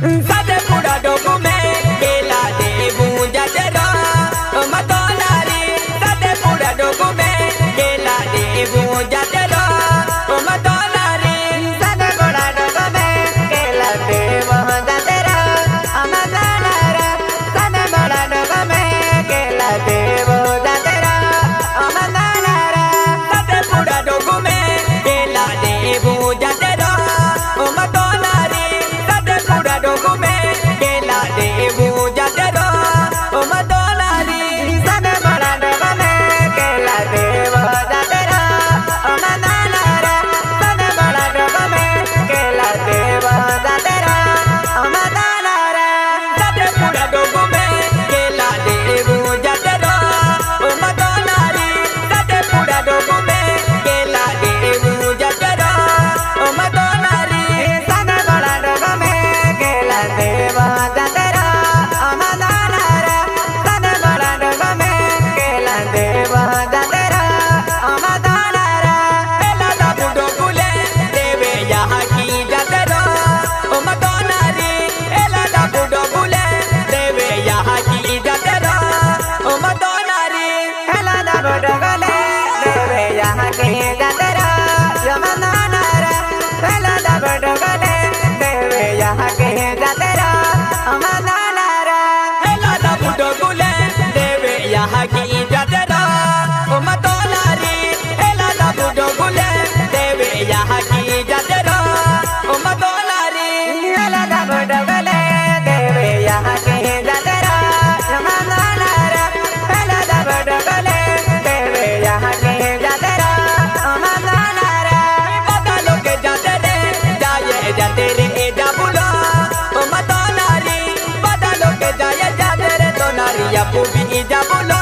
सादे पूरा डोगो में केला दे बूंजा तेरा मदोनारी सादे पूरा डोगो में केला दे बूंजा तेरा मदोनारी सादे पूरा डोगो में केला दे बूंजा तेरा मदोनारी सादे पूरा डोगो में केला दे बूंजा तेरा मदोनारी सादे पूरा डोगो में केला दे बूंजा तेरा मदोनारी सादे पूरा डोगो में केला दे बूंजा तेरा मदोनारी सादे पूरा डोगो में केला दे बूंजा तेरा मदोनारी सादे पूरा डोगो में केला दे बूंजा तेरा मदोनारी सादे पूरा डोगो में केला दे बूंजा तेरा मदोनारी सादे पूरा डोगो में केला दे बूंजा तेरा मदोनारी सादे पूरा डोगो में केला दे बूंजा तेरा मदोनारी सादे पूरा डोगो में केला दे बूंजा तेरा मदोनारी एला दा बुडो गुले देवे यहाँ की जातरा मदोनारी एला दा बुडो गुले देवे यहाँ की जातरा मदोनारी एला दा बुडो गुले देवे यहाँ की जातरा मदोनारी एला दा बुडो गुले देवे यहाँ की जातरा मदोनारी एला दा बुडो गुले देवे यहाँ की जातरा मदोनारी एला दा बुडो गुले देवे यहाँ की जातरा मदोनारी एला दा बुडो गुले देवे यहाँ की जातरा मदोनारी एला दा बुडो गुले देवे यहाँ की जातरा मदोनारी बदलो के जातरे जाए जातरे जा बुला मदोनारी बदलो के जाए जातरे तो नारिया पूबी जा बुला